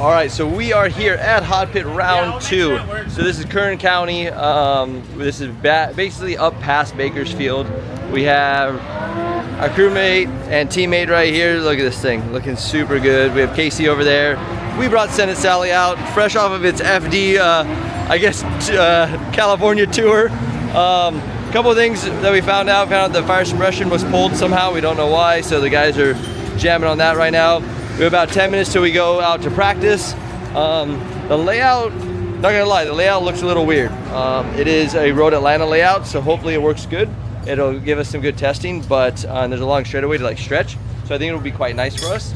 All right, so we are here at HotPit round 2. So this is Kern County. This is basically up past Bakersfield. We have our crewmate and teammate right here. Look at this thing, looking super good. We have Casey over there. We brought Senate Sally out, fresh off of its FD, California tour. Couple of things that we found out the fire suppression was pulled somehow. We don't know why, so the guys are jamming on that right now. We have about 10 minutes till we go out to practice. The layout, not gonna lie, the layout looks a little weird. It is a Road Atlanta layout, so hopefully it works good. It'll give us some good testing, but there's a long straightaway to like stretch, so I think it'll be quite nice for us.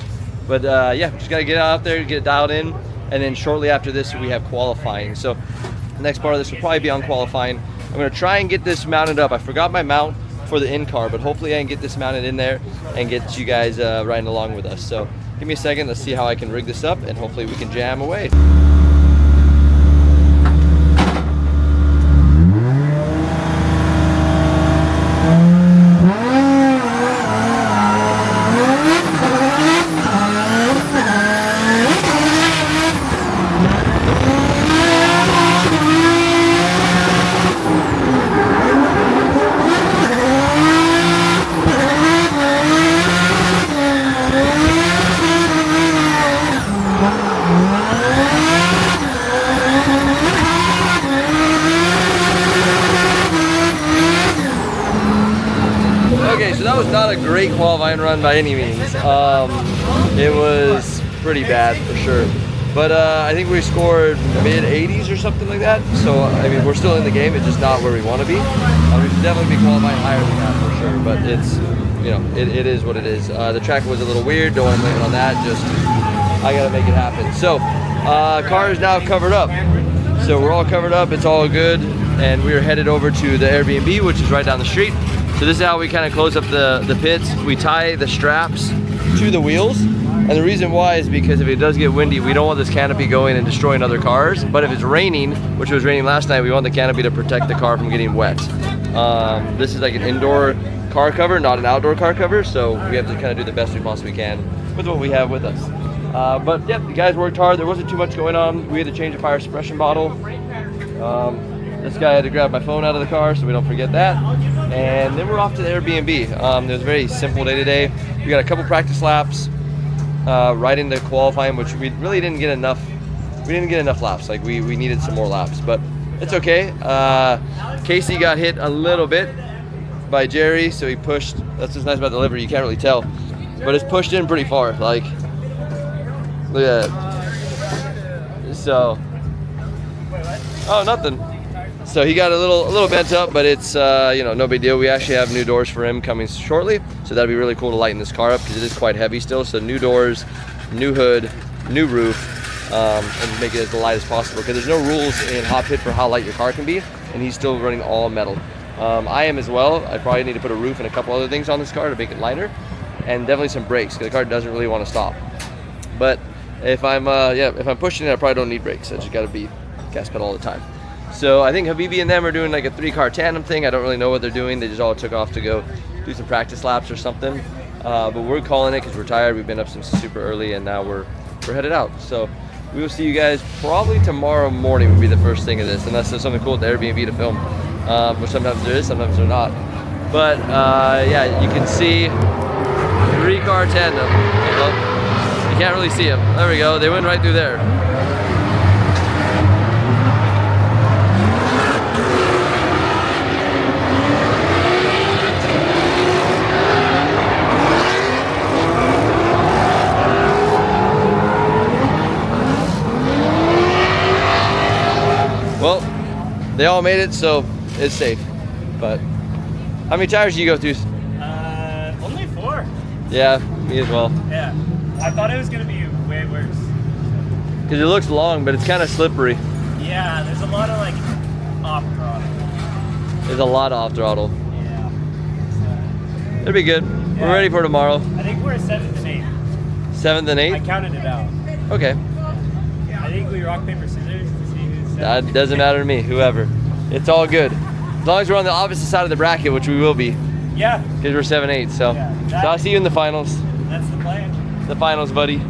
But yeah, just gotta get out there, get it dialed in, and then shortly after this we have qualifying. So the next part of this will probably be on qualifying. I'm gonna try and get this mounted up. I forgot my mount for the in-car, but hopefully I can get this mounted in there and get you guys riding along with us. So give me a second, let's see how I can rig this up, and hopefully we can jam away. Okay, so that was not a great qualifying run by any means. It was pretty bad for sure. But I think we scored mid-80s or something like that. So, I mean, we're still in the game. It's just not where we want to be. We should definitely be qualifying higher than that for sure. But it's, you know, it is what it is. The track was a little weird. Don't want to blame it on that. Just, I got to make it happen. So, car is now covered up. So we're all covered up. It's all good. And we are headed over to the Airbnb, which is right down the street. So this is how we kind of close up the pits. We tie the straps to the wheels. And the reason why is because if it does get windy, we don't want this canopy going and destroying other cars. But if it's raining, which was raining last night, we want the canopy to protect the car from getting wet. This is like an indoor car cover, not an outdoor car cover. So we have to kind of do the best we possibly can with what we have with us. But yeah, the guys worked hard. There wasn't too much going on. We had to change a fire suppression bottle. This guy had to grab my phone out of the car, so we don't forget that. And then we're off to the Airbnb. It was a very simple day today. We got a couple practice laps right into qualifying, which we really didn't get enough. We didn't get enough laps. Like we needed some more laps, but it's okay. Casey got hit a little bit by Jerry, so he pushed. That's what's nice about the livery. You can't really tell, but it's pushed in pretty far. Like, look at that. So, oh, nothing. So he got a little bent up, but it's you know, no big deal. We actually have new doors for him coming shortly, so that'd be really cool to lighten this car up because it is quite heavy still. So new doors, new hood, new roof, and make it as light as possible because there's no rules in HotPit for how light your car can be, and he's still running all metal. I am as well. I probably need to put a roof and a couple other things on this car to make it lighter, and definitely some brakes because the car doesn't really want to stop. But if I'm pushing it, I probably don't need brakes. I just got to be gas pedal all the time. So I think Habibi and them are doing like a 3-car tandem thing. I don't really know what they're doing. They just all took off to go do some practice laps or something. But we're calling it because we're tired. We've been up since super early, and now we're headed out. So we will see you guys probably tomorrow morning would be the first thing of this, unless there's something cool at the Airbnb to film, which sometimes there is, sometimes there's not. But yeah, you can see 3-car tandem. Well, you can't really see them. There we go. They went right through there. Well, they all made it, so it's safe. But how many tires do you go through? Only 4. Yeah, me as well. Yeah, I thought it was gonna be way worse. Because it looks long, but it's kind of slippery. Yeah, there's a lot of like off throttle. There's a lot of off throttle. Yeah. It'll be good. Yeah. We're ready for tomorrow. I think we're 7th and 8th. 7th and 8th? I counted it out. Okay. I think we rock, paper, scissors to see who's 7th. That doesn't matter to me, whoever. It's all good. As long as we're on the opposite side of the bracket, which we will be. Yeah. Because we're 7-8, so. Yeah, So I'll see you in the finals. That's the plan. The finals, buddy.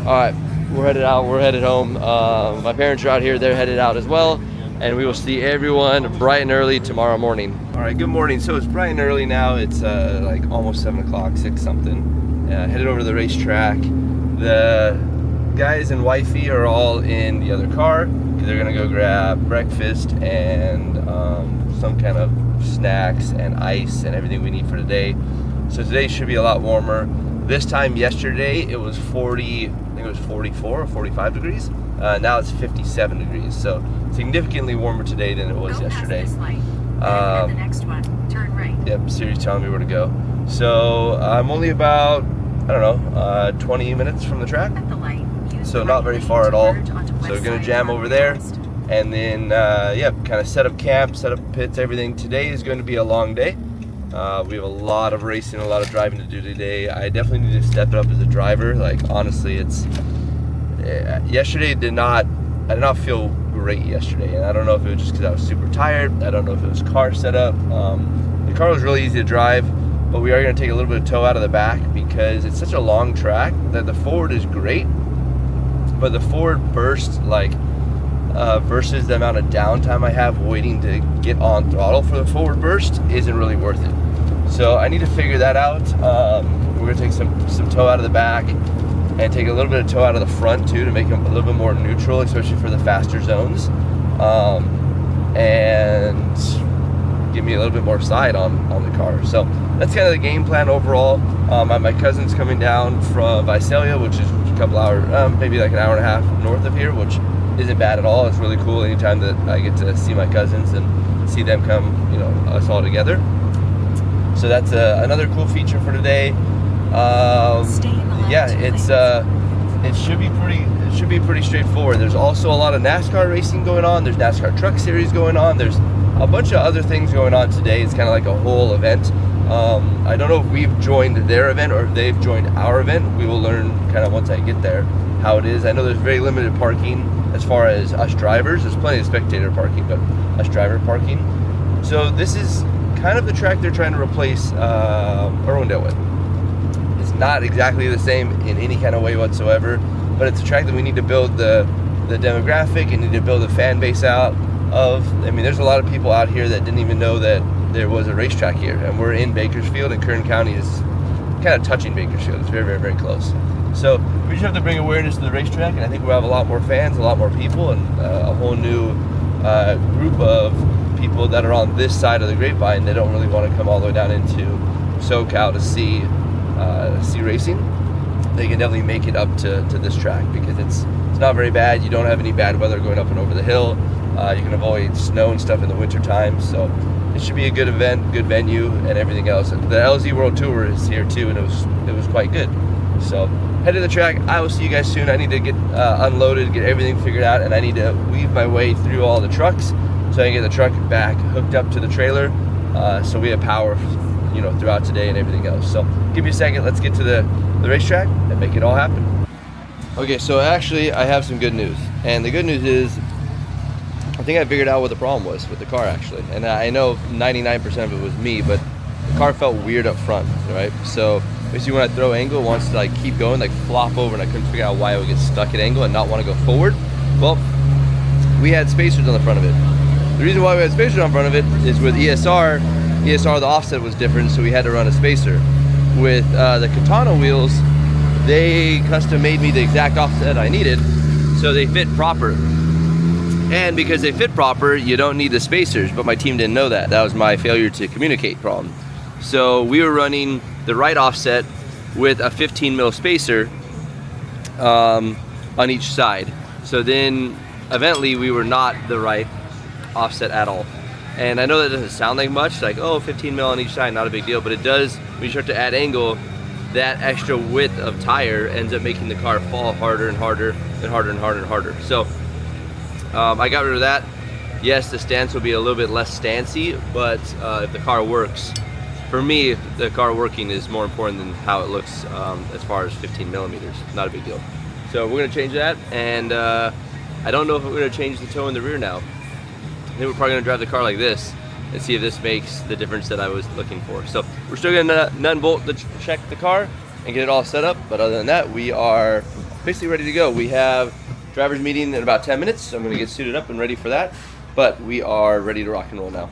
All right, we're headed out. We're headed home. My parents are out here. They're headed out as well. And we will see everyone bright and early tomorrow morning. All right, good morning. So it's bright and early now. It's like almost 7 o'clock, 6 something. Headed over to the racetrack. The guys and wifey are all in the other car because they're gonna go grab breakfast and some kind of snacks and ice and everything we need for today. So today should be a lot warmer. This time yesterday it was 40, I think it was 44 or 45 degrees. Now it's 57 degrees. So significantly warmer today than it was yesterday. The next one, turn right. Yep, Siri's telling me where to go. So I'm only about, I don't know, 20 minutes from the track. At the light, So not very far at all. So we're gonna jam over there and then, yeah, kind of set up camp, set up pits, everything. Today is going to be a long day. We have a lot of racing, a lot of driving to do today. I definitely need to step it up as a driver. Like honestly, it's, yesterday I did not feel great yesterday, and I don't know if it was just because I was super tired. I don't know if it was car setup. The car was really easy to drive, but we are going to take a little bit of toe out of the back because it's such a long track that the forward is great, but the forward burst, like versus the amount of downtime I have waiting to get on throttle for the forward burst, isn't really worth it. So I need to figure that out. We're going to take some toe out of the back and take a little bit of toe out of the front too to make them a little bit more neutral, especially for the faster zones, and give me a little bit more side on the car. So that's kind of the game plan overall. My cousin's coming down from Visalia, which is a couple hours, maybe like an hour and a half north of here, which isn't bad at all. It's really cool anytime that I get to see my cousins and see them come, you know, us all together. So that's another cool feature for today. Yeah, it should be pretty straightforward. There's also a lot of NASCAR racing going on. There's NASCAR Truck Series going on. There's a bunch of other things going on today. It's kind of like a whole event. I don't know if we've joined their event or if they've joined our event. We will learn kind of once I get there how it is. I know there's very limited parking as far as us drivers. There's plenty of spectator parking, but us driver parking. So this is kind of the track they're trying to replace Irwindale with. It's not exactly the same in any kind of way whatsoever, but it's a track that we need to build the demographic and need to build a fan base out of. I mean, there's a lot of people out here that didn't even know that there was a racetrack here, and we're in Bakersfield, and Kern County is kind of touching Bakersfield. It's very, very, very close. So we just have to bring awareness to the racetrack, and I think we'll have a lot more fans, a lot more people, and a whole new group of people that are on this side of the grapevine. They don't really want to come all the way down into SoCal to see racing. They can definitely make it up to this track because it's not very bad. You don't have any bad weather going up and over the hill. You can avoid snow and stuff in the winter time. So it should be a good event, good venue, and everything else. And the LZ World Tour is here too, and it was quite good. So head to the track. I will see you guys soon. I need to get unloaded, get everything figured out, and I need to weave my way through all the trucks so I can get the truck back hooked up to the trailer, so we have power, you know, throughout today and everything else. So give me a second. Let's get to the racetrack and make it all happen. Okay, so actually I have some good news, and the good news is I think I figured out what the problem was with the car actually, and I know 99% of it was me, but the car felt weird up front, right? So basically when I throw angle, it wants to like keep going, like flop over, and I couldn't figure out why it would get stuck at angle and not want to go forward. Well, we had spacers on the front of it. The reason why we had spacers on front of it is with ESR, the offset was different, so we had to run a spacer. With the Katana wheels, they custom made me the exact offset I needed, so they fit proper. And because they fit proper, you don't need the spacers, but my team didn't know that. That was my failure to communicate problem. So we were running the right offset with a 15 mil spacer on each side. So then eventually we were not the right offset at all. And I know that doesn't sound like much, like, oh, 15 mil on each side, not a big deal, but it does, when you start to add angle, that extra width of tire ends up making the car fall harder and harder and harder and harder and harder. So I got rid of that. Yes, the stance will be a little bit less stancy, but if the car works, for me, the car working is more important than how it looks as far as 15 millimeters. Not a big deal. So we're gonna change that, and I don't know if we're gonna change the toe in the rear now. I think we're probably gonna drive the car like this and see if this makes the difference that I was looking for. So we're still gonna nut and bolt to check the car and get it all set up, but other than that, we are basically ready to go. We have driver's meeting in about 10 minutes, so I'm going to get suited up and ready for that. But we are ready to rock and roll now.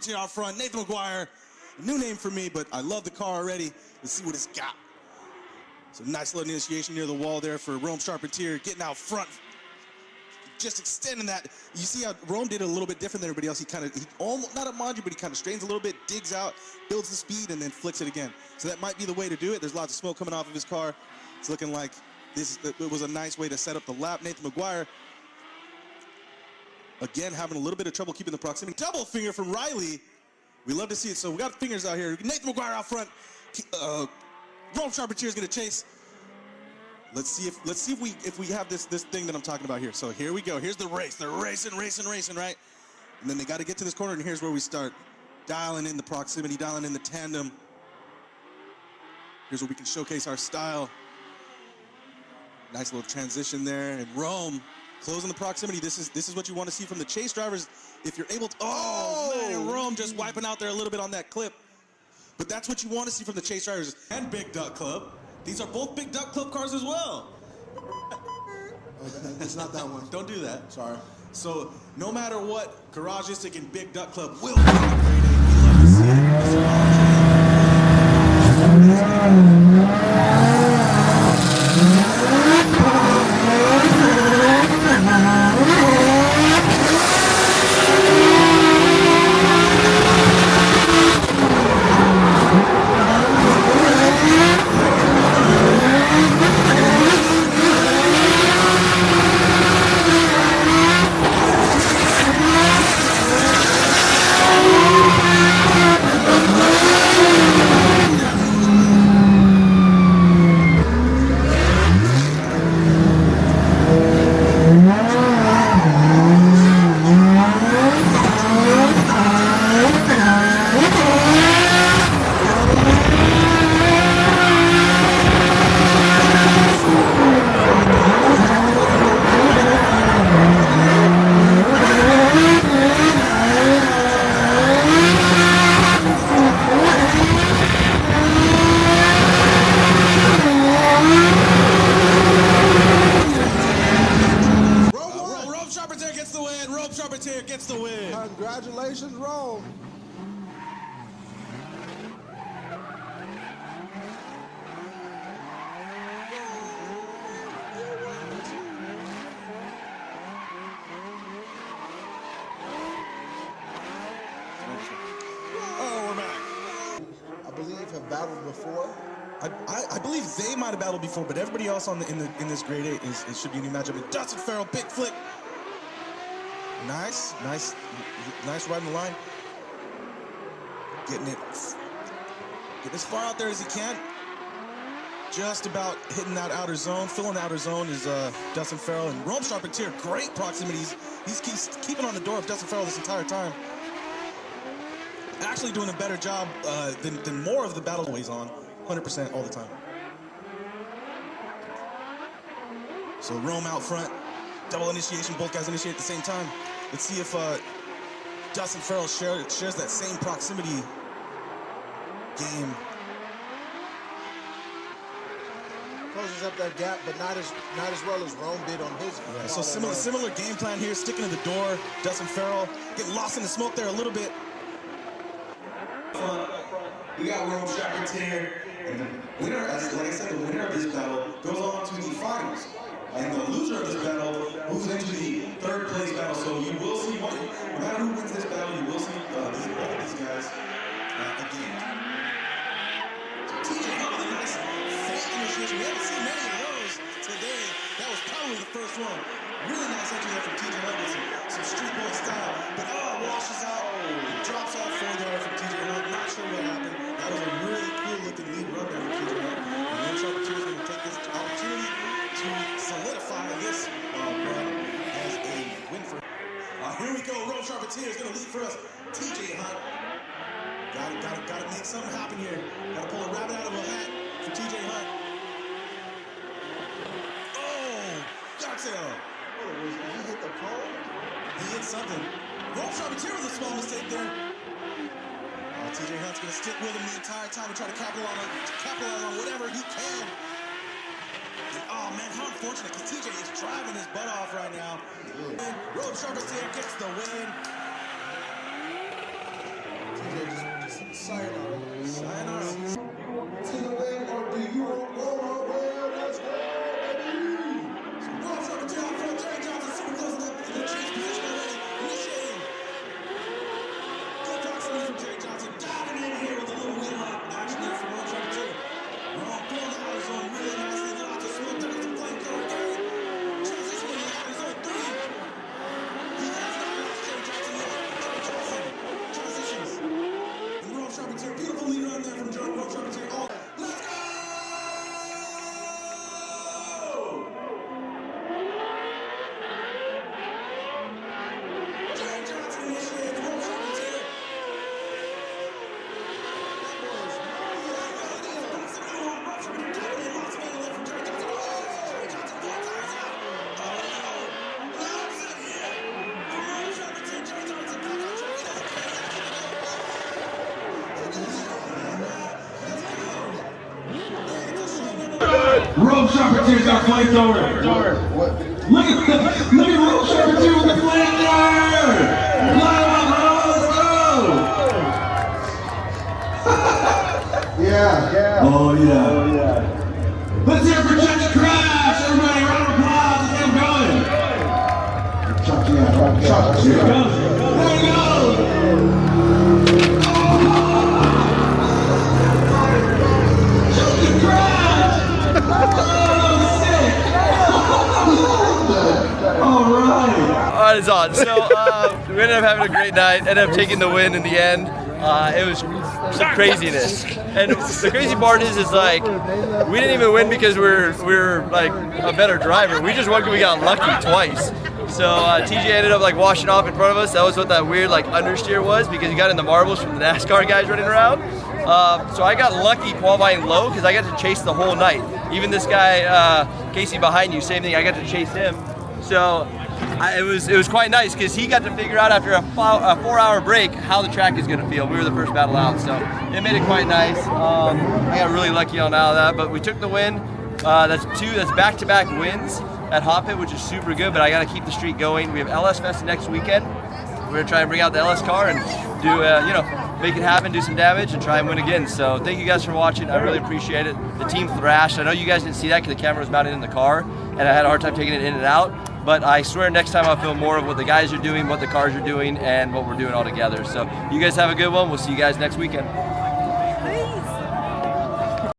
Here out front, Nathan McGuire, new name for me, but I love the car already. Let's see what it's got. Some nice little initiation near the wall there for Rome Charpentier, getting out front, just extending that. You see how Rome did it a little bit different than everybody else. He almost, not a manji, but he kind of strains a little bit, digs out, builds the speed, and then flicks it again. So that might be the way to do it. There's lots of smoke coming off of his car. It's looking like it was a nice way to set up the lap. Nathan McGuire, again, having a little bit of trouble keeping the proximity. Double finger from Riley. We love to see it. So we got fingers out here. Nathan McGuire out front. Rome Charpentier is going to chase. Let's see if we have this thing that I'm talking about here. So here we go. Here's the race. They're racing, right? And then they got to get to this corner, and here's where we start. Dialing in the proximity, dialing in the tandem. Here's where we can showcase our style. Nice little transition there. And Rome closing the proximity. This is what you want to see from the chase drivers. If you're able to, man, Rome just wiping out there a little bit on that clip. But that's what you want to see from the chase drivers. And Big Duck Club. These are both Big Duck Club cars as well. It's not that one. Don't do that. Sorry. So no matter what, Garagistic and Big Duck Club will be on the grade A. We love to see gets the win. Congratulations, Rome. Oh, we're back. I believe have battled before. I believe they might have battled before, but everybody else in this grade 8 it should be a new matchup. And Dustin Farrell, big flick. Nice right in the line. Getting as far out there as he can. Just about hitting that outer zone. Filling the outer zone is Dustin Farrell. And Rome Charpentier, great proximities. He's keeping on the door of Dustin Farrell this entire time. Actually doing a better job than more of the battle ways on. 100% all the time. So Rome out front. Double initiation, both guys initiate at the same time. Let's see if Dustin Farrell shares that same proximity game. Closes up that gap, but not as well as Rome did on his. Yeah, so similar game plan here, sticking to the door. Dustin Farrell getting lost in the smoke there a little bit. We got Rome Charpentier, and the winner, like I said, the winner of this battle goes on to the finals. And the loser of this battle moves into the third place battle. So you will see, no matter who wins this battle, you will see these guys again. So TJ Hunt with a nice fake initiation. We haven't seen many of those today. That was probably the first one. Really nice entry there from TJ Hunt with some street boy style. But Road Sharpetier is going to lead for us. TJ Hunt. Gotta make something happen here. Gotta pull a rabbit out of a hat for TJ Hunt. Oh, cocktail. He hit the pole? He hit something. Road Sharpetier with a small mistake there. TJ Hunt's gonna stick with him the entire time and try to capitalize on whatever he can. And, oh man, how unfortunate, because TJ is driving his butt off right now. And Road Sharpetier gets the win. TJ just sayonara. Sayonara. To the win, or do you want more? Well, let's go, baby. Road Sharpetier out front, Jerry Johnson super close to the chase position already. Initiating. Good proximity from Jerry Johnson. Diving in here with a little wheel action there from Road Sharpetier. Wrong, pulling the outer zone really nicely. Lots of smoke there with the flamethrower Gary. Transitioning to the outer zone 3. He has not lost Jerry Johnson yet. Jerry Johnson transitions. And Road Sharpetier, beautiful lead run there from Road Sharpetier. Oh, let's go! Jerry Johnson initiates Road Sharpetier. Road Sharpetier's got flamethrower. Look at Road Sharpetier with the flamethrower. Yeah. Oh yeah. Let's hear it for Judge Crash. Everybody, round of applause. Let's get him going. Chuck, Here it goes. There we go. Judge Crash. Oh, sick. All right. All right, it's on. So we ended up having a great night. Ended up taking the win in the end. It was some craziness, and the crazy part is like we didn't even win because we're like a better driver. We just won because we got lucky twice. So TJ ended up like washing off in front of us. That was what that weird like understeer was, because he got in the marbles from the NASCAR guys running around. So I got lucky qualifying low because I got to chase the whole night. Even this guy Casey behind you, same thing. I got to chase him. So it was quite nice because he got to figure out after a 4-hour break how the track is going to feel. We were the first battle out, so it made it quite nice. I got really lucky on all of that, but we took the win. That's back-to-back wins at HotPit, which is super good, but I got to keep the streak going. We have LS Fest next weekend. We're going to try and bring out the LS car and do, make it happen, do some damage, and try and win again. So thank you guys for watching. I really appreciate it. The team thrashed. I know you guys didn't see that because the camera was mounted in the car, and I had a hard time taking it in and out. But I swear next time I'll film more of what the guys are doing, what the cars are doing, and what we're doing all together. So you guys have a good one. We'll see you guys next weekend.